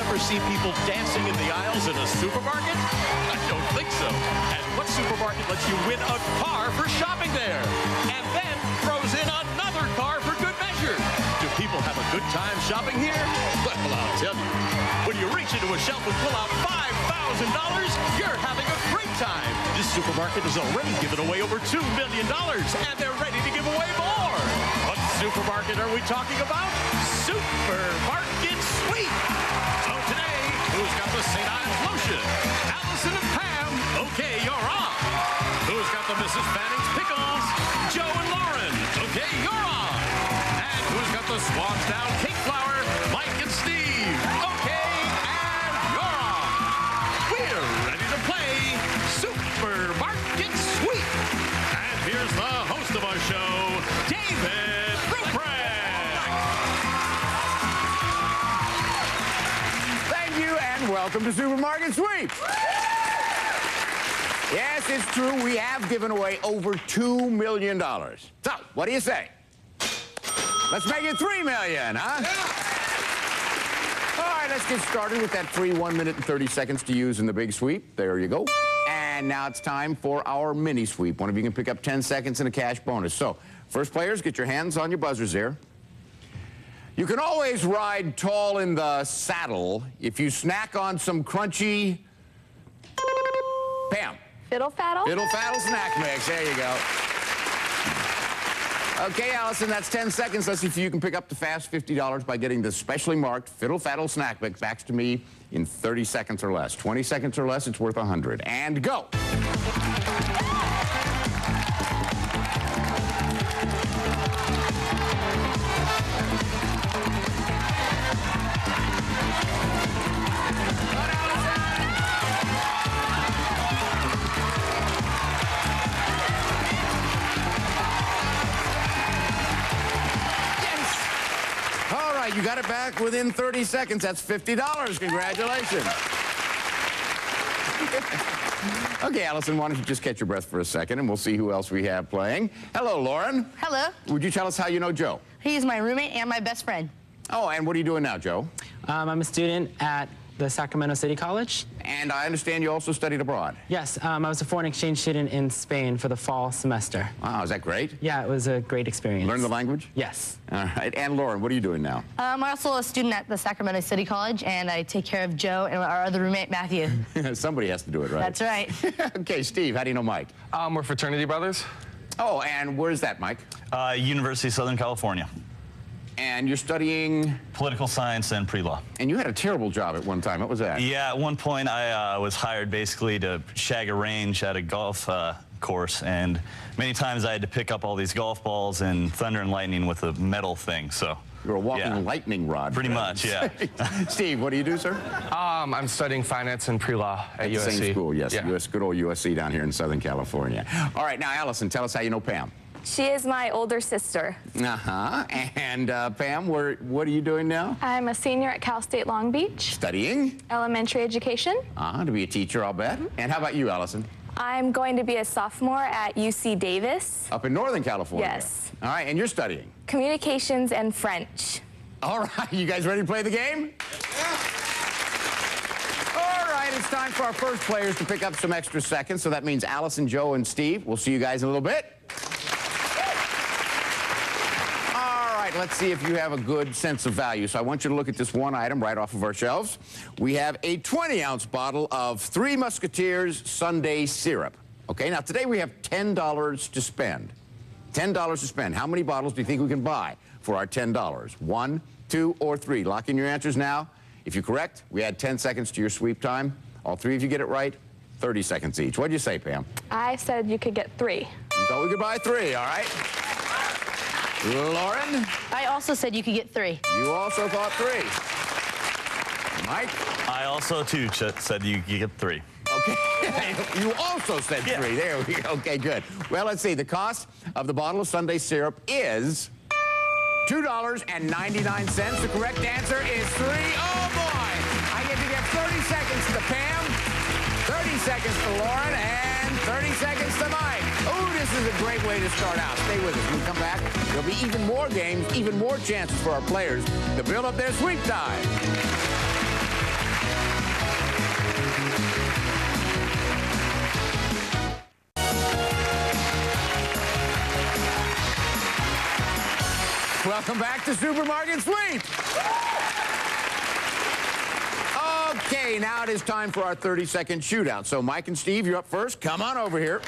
ever see people dancing in the aisles in a supermarket? I don't think so. And what supermarket lets you win a car for shopping there? And then throws in another car for good measure. Do people have a good time shopping here? Well, I'll tell you. When you reach into a shelf and pull out $5,000, you're having a great time. This supermarket has already given away over $2 million, and they're ready to give away more. What supermarket are we talking about? Supermarket Sweep. So today, who's got the St. Ives lotion? Allison and Pam. Okay, you're on. Who's got the Mrs. Fanning's pickles? Joe and Lauren. Okay, you're on. And who's got the Swan's Down cake flour? Mike and Steve. Okay, and you're on. We're ready to play Supermarket Sweep. And here's the host of our show, David Ruprecht. Thank you, and welcome to Supermarket Sweep. Yes, it's true. We have given away over $2 million. So, what do you say? Let's make it $3 million, huh? All right, let's get started with that free 1 minute and 30 seconds to use in the big sweep. There you go. And now it's time for our mini sweep. One of you can pick up 10 seconds and a cash bonus. So, first players, get your hands on your buzzers there. You can always ride tall in the saddle if you snack on some crunchy... Pam. Fiddle Faddle? Fiddle Faddle snack mix. There you go. Okay, Allison, that's 10 seconds. Let's see if you can pick up the fast $50 by getting the specially marked Fiddle Faddle snack mix back to me in 30 seconds or less. 20 seconds or less, it's worth 100. And go. You got it back within 30 seconds. That's $50. Congratulations. Okay, Allison, why don't you just catch your breath for a second, and we'll see who else we have playing. Hello, Lauren. Hello. Would you tell us how you know Joe? He's my roommate and my best friend. Oh, and what are you doing now, Joe? I'm a student at the Sacramento City College. And I understand you also studied abroad. Yes, I was a foreign exchange student in Spain for the fall semester. Wow, is that great? Yeah, it was a great experience. Learn the language? Yes. All right. And Lauren, what are you doing now? I'm also a student at the Sacramento City College, and I take care of Joe and our other roommate, Matthew. Somebody has to do it, right? That's right. Okay, Steve, how do you know Mike? We're fraternity brothers. Oh, and where's that, Mike? University of Southern California. And you're studying? Political science and pre-law. And you had a terrible job at one time. What was that? Yeah, at one point I was hired basically to shag a range at a golf course, and many times I had to pick up all these golf balls and thunder and lightning with a metal thing, so. You're a walking lightning rod. Pretty much, yeah. Steve, what do you do, sir? I'm studying finance and pre-law at USC. Same school, yes. Yeah. Good old USC down here in Southern California. All right, now, Allison, tell us how you know Pam. She is my older sister. Uh-huh. And Pam, what are you doing now? I'm a senior at Cal State Long Beach. Studying? Elementary education. To be a teacher, I'll bet. And how about you, Allison? I'm going to be a sophomore at UC Davis. Up in Northern California? Yes. All right, and you're studying? Communications and French. All right, you guys ready to play the game? Yeah. All right, it's time for our first players to pick up some extra seconds. So that means Allison, Joe, and Steve. We'll see you guys in a little bit. Let's see if you have a good sense of value. So I want you to look at this one item right off of our shelves. We have a 20-ounce bottle of Three Musketeers Sundae syrup. Okay, now today we have $10 to spend. $10 to spend. How many bottles do you think we can buy for our $10? 1, 2, or 3? Lock in your answers now. If you're correct, we add 10 seconds to your sweep time. All three of you get it right, 30 seconds each. What'd you say, Pam? I said you could get 3. You thought we could buy 3, all right? Lauren? I also said you could get 3. You also thought 3. Mike? I also, too, said you get 3. Okay. You also said 3. There we go. Okay, good. Well, let's see. The cost of the bottle of Sundae syrup is $2.99. The correct answer is 3. Oh, boy. I get to give 30 seconds to Pam, 30 seconds to Lauren, and 30 seconds to Mike. Oh, this is a great way to start out. Stay with us. When we come back, there'll be even more games, even more chances for our players to build up their sweep time. Welcome back to Supermarket Sweep. Okay, now it is time for our 30-second shootout. So Mike and Steve, you're up first. Come on over here.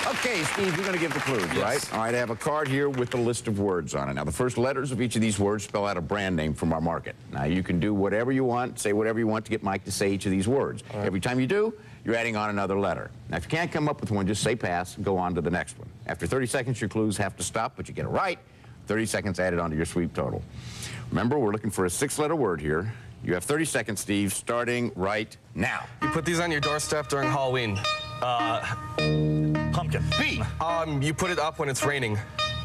Okay, Steve, you're going to give the clues, right? All right, I have a card here with a list of words on it. Now, the first letters of each of these words spell out a brand name from our market. Now, you can do whatever you want, say whatever you want to get Mike to say each of these words. Right. Every time you do, you're adding on another letter. Now, if you can't come up with one, just say pass and go on to the next one. After 30 seconds, your clues have to stop, but you get it right. 30 seconds added onto your sweep total. Remember, we're looking for a 6-letter word here. You have 30 seconds, Steve, starting right now. You put these on your doorstep during Halloween. Pumpkin. B. You put it up when it's raining.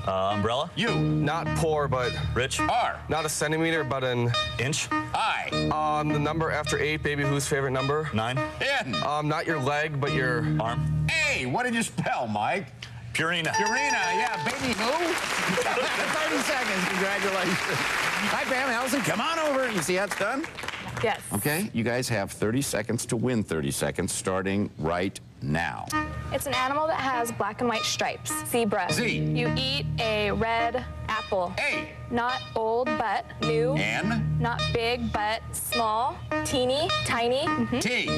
Umbrella. U. Not poor, but Rich. R. not a centimeter, but an Inch. I. the number after 8, baby, whose favorite number? 9. N. Not your leg, but your Arm. A. What did you spell, Mike? Purina. Purina, yeah, baby who? 30 seconds, congratulations. Hi, Pam, Allison, come on over. You see how it's done? Yes. Okay, you guys have 30 seconds to win 30 seconds, starting right now. It's an animal that has black and white stripes. Zebra. Z. You eat a red apple. A. Not old, but new. N. Not big, but small. Teeny, tiny. T.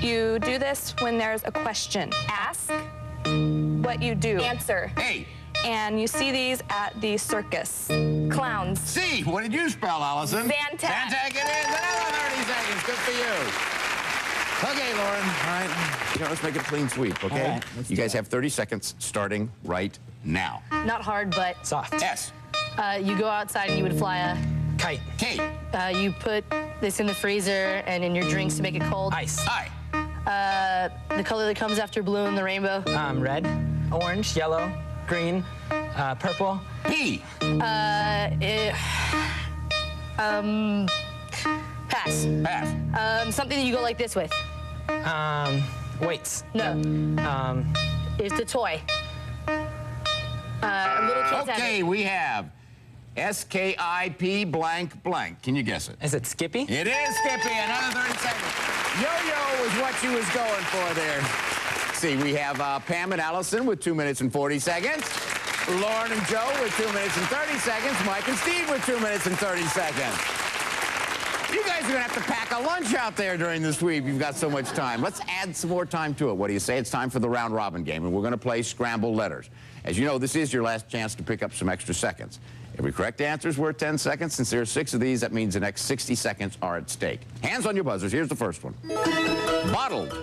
You do this when there's a question. Ask what you do. Answer. A. And you see these at the circus. Clowns. C. What did you spell, Allison? Zantac. Zantac it is. Another 30 seconds. Good for you. Okay, Lauren. All right. Let's make it a clean sweep, okay? All right, you guys have 30 seconds starting right now. Not hard, but Soft. S. you go outside and you would fly a... Kite. K. you put this in the freezer and in your drinks to make it cold. Ice. I. The color that comes after blue in the rainbow. Red, orange, yellow, green, purple. P. Pass. Pass. Something that you go like this with. Weights. No. It's a toy. Little kids have Okay, it. we have S-K-I-P blank blank. Can you guess it? Is it Skippy? It is Skippy. Another 30 seconds. Yo-yo is what she was going for there. See, we have Pam and Allison with 2 minutes and 40 seconds. Lauren and Joe with 2 minutes and 30 seconds. Mike and Steve with 2 minutes and 30 seconds. You guys are going to have to pack a lunch out there during this week. You've got so much time. Let's add some more time to it. What do you say? It's time for the round-robin game, and we're going to play Scramble letters. As you know, this is your last chance to pick up some extra seconds. Every correct answer is worth 10 seconds. Since there are 6 of these, that means the next 60 seconds are at stake. Hands on your buzzers. Here's the first one. Bottled.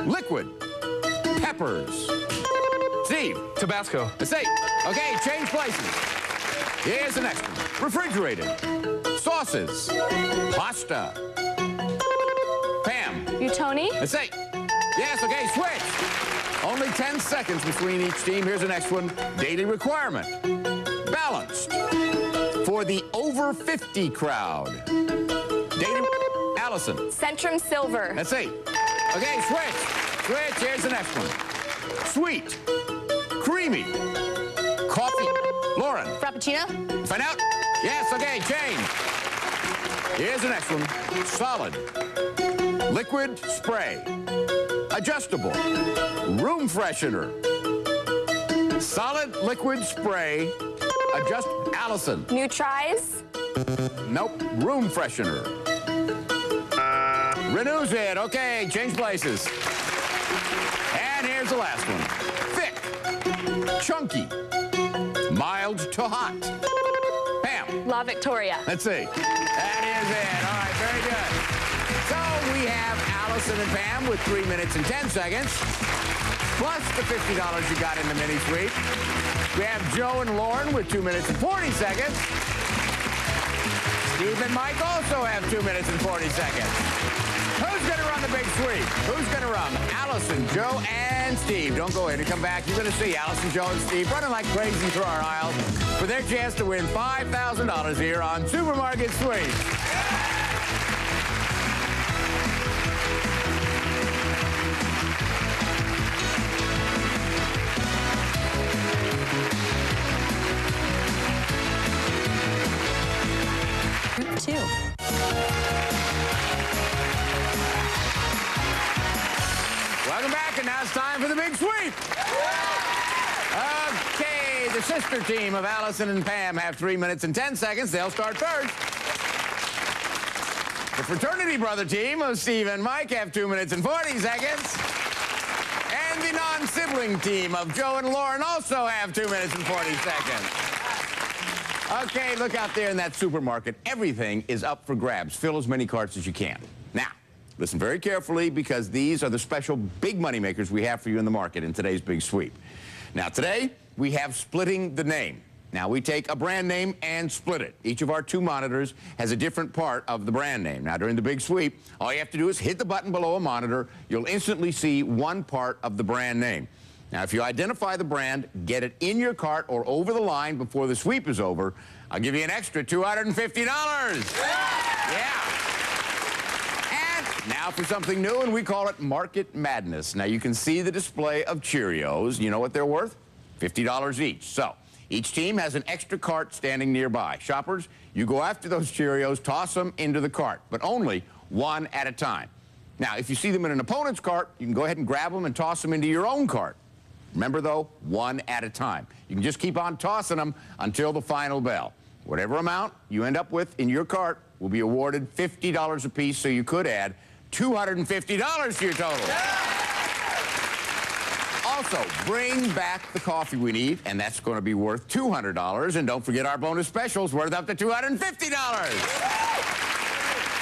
Liquid. Peppers. Steve. Tabasco. Let's see. Okay, change places. Here's the next one. Refrigerated. Sauces. Pasta. Pam. Utoni. Let's see. Yes, okay, switch. Only 10 seconds between each team. Here's the next one. Daily requirement. Balanced. For the over 50 crowd. Daily. Allison. Centrum Silver. Let's see. Okay, switch. Switch. Here's the next one. Sweet. Creamy. Coffee. Lauren. Frappuccino? Find out? Yes, okay, change. Here's the next one. Solid. Liquid spray. Adjustable. Room freshener. Solid liquid spray. Allison. New tries. Nope. Room freshener. Renews it. Okay, change places. And here's the last one. Thick. Chunky. Mild to hot. Pam. La Victoria. Let's see. That is it. All right, very good. So we have Allison and Pam with 3 minutes and 10 seconds, plus the $50 you got in the mini sweep. We have Joe and Lauren with 2 minutes and 40 seconds. Steve and Mike also have 2 minutes and 40 seconds. Who's going to run the big sweep? Who's going to run? Allison, Joe, and Steve. Don't go in and come back. You're going to see Allison, Joe, and Steve running like crazy through our aisles for their chance to win $5,000 here on Supermarket Sweep. Welcome back, and now it's time for the big sweep. Okay, the sister team of Allison and Pam have 3 minutes and 10 seconds. They'll start first. The fraternity brother team of Steve and Mike have 2 minutes and 40 seconds. And the non-sibling team of Joe and Lauren also have 2 minutes and 40 seconds. Okay, look out there in that supermarket. Everything is up for grabs. Fill as many carts as you can. Now, listen very carefully because these are the special big money makers we have for you in the market in today's big sweep. Now, today, we have splitting the name. Now, we take a brand name and split it. Each of our 2 monitors has a different part of the brand name. Now, during the big sweep, all you have to do is hit the button below a monitor. You'll instantly see one part of the brand name. Now, if you identify the brand, get it in your cart or over the line before the sweep is over, I'll give you an extra $250. Yeah. And now for something new, and we call it Market Madness. Now, you can see the display of Cheerios. You know what they're worth? $50 each. So, each team has an extra cart standing nearby. Shoppers, you go after those Cheerios, toss them into the cart, but only one at a time. Now, if you see them in an opponent's cart, you can go ahead and grab them and toss them into your own cart. Remember, though, one at a time. You can just keep on tossing them until the final bell. Whatever amount you end up with in your cart will be awarded $50 apiece, so you could add $250 to your total. Also, bring back the coffee we need, and that's going to be worth $200. And don't forget our bonus specials worth up to $250.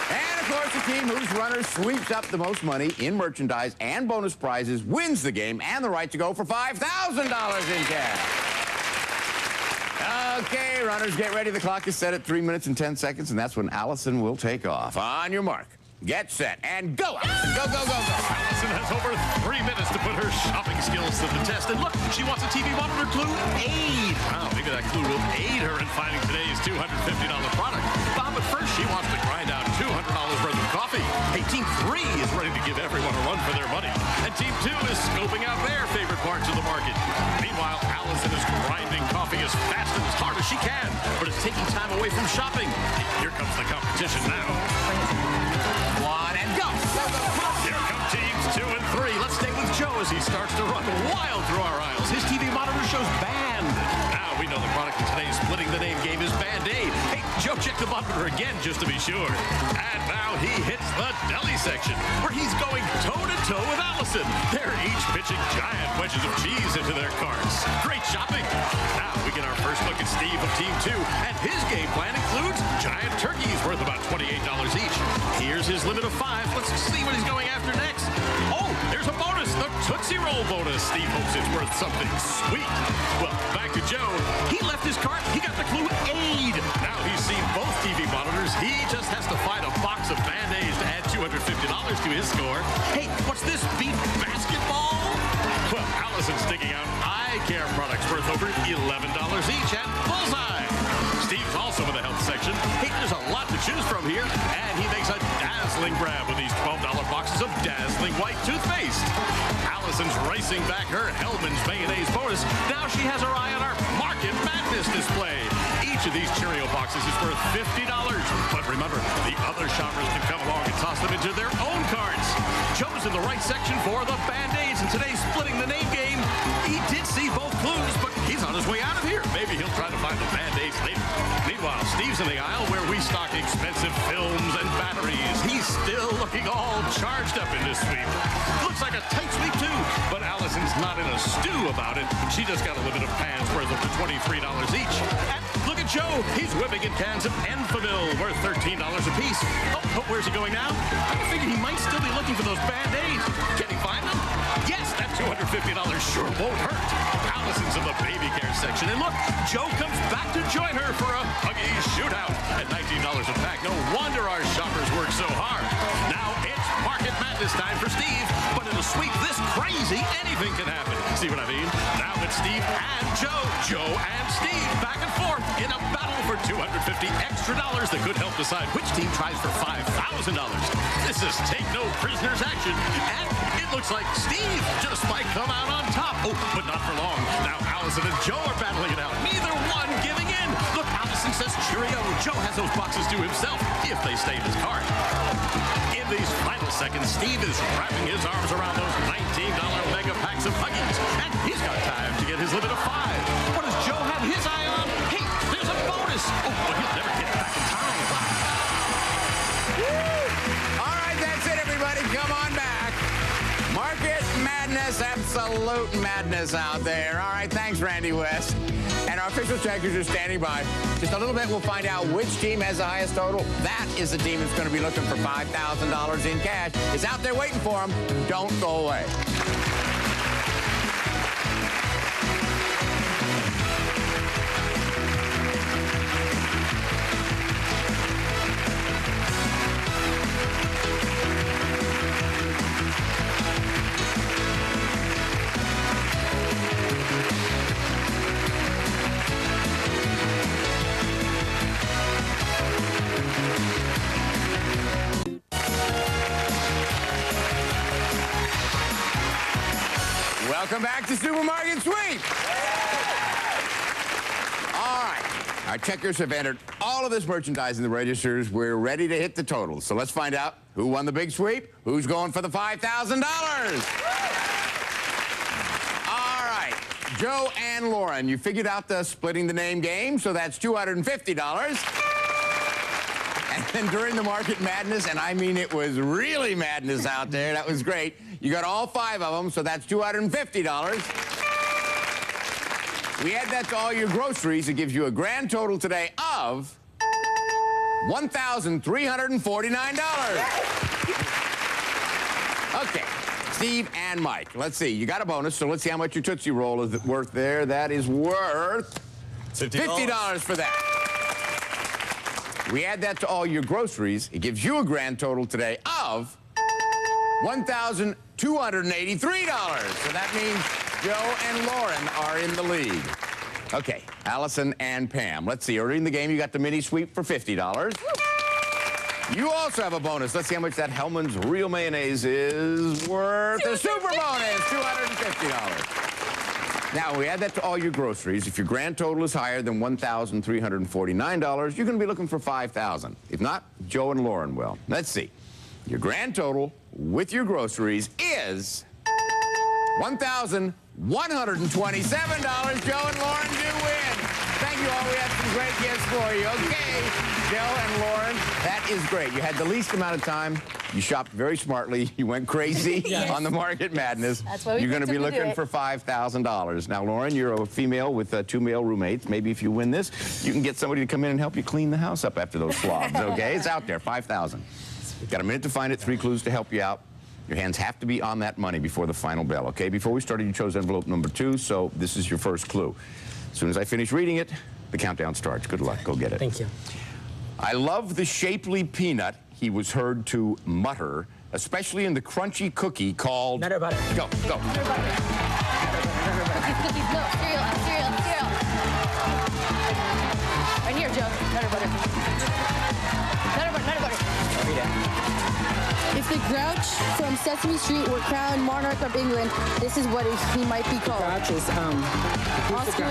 And, of course, the team whose runner sweeps up the most money in merchandise and bonus prizes wins the game and the right to go for $5,000 in cash. Okay, runners, get ready. The clock is set at 3 minutes and 10 seconds, and that's when Allison will take off. On your mark, get set, and go, Allison. Go, go, go, go. Allison has over 3 minutes to put her shopping skills to the test. And look, she wants a TV monitor clue aid. Wow, maybe that clue will aid her in finding today's $250 product. But first, she wants to grind out $200 worth of coffee. Hey, Team 3 is ready to give everyone a run for their money. And Team 2 is scoping out their favorite parts of the market. Meanwhile, Allison is grinding coffee as fast and as hard as she can, but it's taking time away from shopping. Here comes the competition now. One, and go. Here come teams 2 and 3. Let's stay with Joe as he starts to run wild through our aisles. His TV monitor shows Band. Now we know the product in today's splitting the name game is Band-Aid. Hey, Joe, check the monitor again just to be sure. And now he hits the deli section where he's going toe-to-toe with Allison. They're each pitching giant wedges of cheese into their carts. Great shopping. Now we get our first look at Steve of Team 2, and his game plan includes giant turkeys worth about $28 each. Here's his limit of 5. Let's see what he's going after next. Oh, there's a bonus, the Tootsie Roll bonus. Steve hopes it's worth something sweet. Well, back to Joe. He left his cart. He got the clue aid. Now he's seen both TV monitors. He just has to find a box of Band-Aids to add $250 to his score. Hey, what's this, beef basketball? Well, Allison's digging out eye care products worth over $11 each at Bullseye. Steve's also in the health section. Hey, there's a lot to choose from here, and he makes a dazzling grab with these $12 boxes of dazzling white toothpaste. Allison's racing back her Hellman's Mayonnaise bonus. Now she has her eye on our Market Madness display. Each of these Cheerio boxes is worth $50. But remember, the other shoppers can come along and toss them into their own carts. Joe's in the right section for the Band-Aids, and today's splitting the name game. He did see both clues, but he's on his way out of here. Maybe he'll try to find the Band-Aids later. Meanwhile, Steve's in the aisle where we stock expensive films and batteries. He's still looking all charged up in this sweep. Looks like a tight sweep, too, but Allison's not in a stew about it. She just got a limit of pans worth up to $23 each. And look at Joe. He's whipping in cans of Enfamil worth $13 apiece. Oh, where's he going now? I figured he might still be looking for those Band-Aids. Can he find them? Yes, that $250 sure won't hurt. Allison's in the baby care section. And look, Joe comes back to join her for a huggy shootout. At $19 a pack, no wonder our shoppers work so hard. Now it's Market Madness time for Steve. But in a sweep this crazy, anything can happen. See what I mean? Now it's Steve and Joe. Joe and Steve back and forth in a battle for $250 extra that could help decide which team tries for $5,000. This is take no prisoners action. And it looks like Steve just might come out on top. Oh, but not for long. Now Allison and Joe are battling it out. Neither one giving in. Look, Allison says Cheerio. Joe has those boxes to himself if they stay in his cart. In these final seconds, Steve is wrapping his arms around those $19 mega packs of Huggies. And he's got time to get his limit of 5. What does Joe have his eye on? Hey, there's a bonus. Oh, but he'll never get back in time. All right, that's it, everybody. Come on back. Market madness, absolute madness out there. All right, thanks, Randy West. And our official checkers are standing by. Just a little bit, we'll find out which team has the highest total. That is the team that's going to be looking for $5,000 in cash. It's out there waiting for them. Don't go away. Welcome back to Supermarket Sweep. All right. Our checkers have entered all of this merchandise in the registers. We're ready to hit the totals. So let's find out who won the big sweep, who's going for the $5,000. All right. Joe and Lauren, you figured out the splitting the name game, so that's $250. And then during the market madness, and I mean it was really madness out there, that was great, you got all 5 of them, so that's $250. We add that to all your groceries, it gives you a grand total today of $1,349. Okay, Steve and Mike, let's see, you got a bonus, so let's see how much your Tootsie Roll is worth there. That is worth $50 for that. We add that to all your groceries. It gives you a grand total today of $1,283. So that means Joe and Lauren are in the lead. Okay, Allison and Pam. Let's see, early in the game, you got the mini sweep for $50. You also have a bonus. Let's see how much that Hellman's Real Mayonnaise is worth. A super bonus, $250. Now, we add that to all your groceries. If your grand total is higher than $1,349, you're going to be looking for $5,000. If not, Joe and Lauren will. Let's see. Your grand total with your groceries is $1,127. Joe and Lauren do win. Thank you all. We have some great gifts for you. Okay, Joe and Lauren, that is great. You had the least amount of time. You shopped very smartly. You went crazy on the market madness. That's what we You're going to be looking do for $5,000. Now, Lauren, you're a female with 2 male roommates. Maybe if you win this, you can get somebody to come in and help you clean the house up after those slobs, okay? It's out there, $5,000. Got a minute to find it, 3 clues to help you out. Your hands have to be on that money before the final bell, okay? Before we started, you chose envelope number 2, so this is your first clue. As soon as I finish reading it, the countdown starts. Good luck. Go get it. Thank you. I love the shapely peanut, he was heard to mutter, especially in the crunchy cookie called... Nutter butter. Go, go. Nutter butter. Cookies, no, cereal. Right here, Joe. Nutter butter. Nutter butter. If the Grouch from Sesame Street were crowned monarch of England, this is what he might be called. Grouch is, Oscar.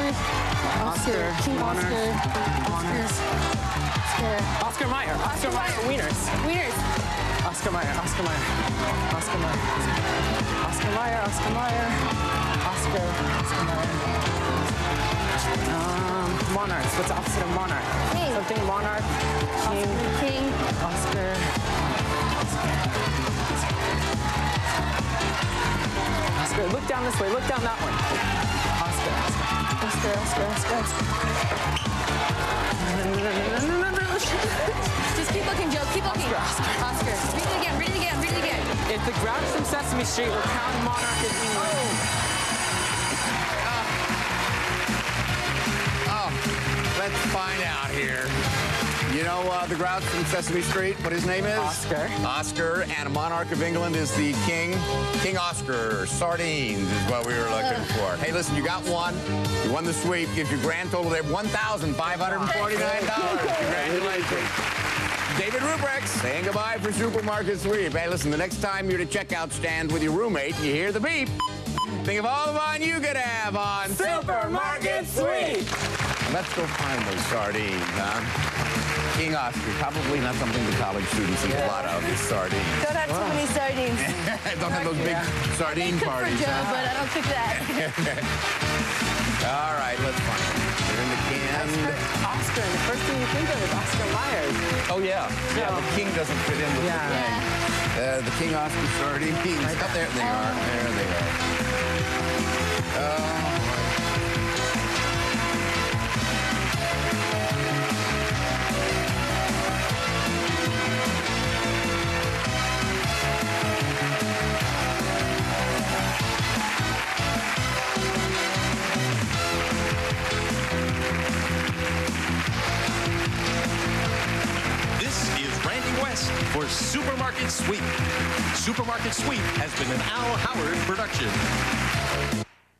King Monarch. Oscar. Oscar Mayer. Oscar Mayer. Wieners. Oscar Mayer. Oscar Mayer. Oscar Mayer. Oscar Mayer. Oscar Mayer. Oscar Mayer. Monarchs. What's the opposite of monarch? King. Something monarch. King. Oscar. Oscar. Look down this way. Look down that one. Oscar. Just keep looking, Joe. Keep looking. Oscar. Read it again. If the Grouch from Sesame Street were crowned monarch of England. Let's find out here. You know the Grouch from Sesame Street, what his name is? Oscar. Oscar, and a monarch of England is the king. King Oscar. Sardines is what we were looking for. Hey, listen, you got one. You won the sweep. Gives you grand total there, $1,549. Congratulations. David Ruprecht saying goodbye for Supermarket Sweep. Hey, listen, the next time you're at a checkout stand with your roommate and you hear the beep, think of all the fun you could have on Supermarket Sweep. Let's go find those sardines, huh? King Oscar, probably not something the college students eat a lot of, is sardines. Don't have too many sardines. Don't have those big sardine Cook parties, for Joe, huh? but I don't cook that. All right, let's find them. They're in the can. Oscar, and the first thing you think of is Oscar Myers. Oh, yeah. Yeah, but King doesn't fit in with the thing. The King Oscar sardines. Oh, there they are. There they are. For Supermarket Sweep. Supermarket Sweep has been an Al Howard production.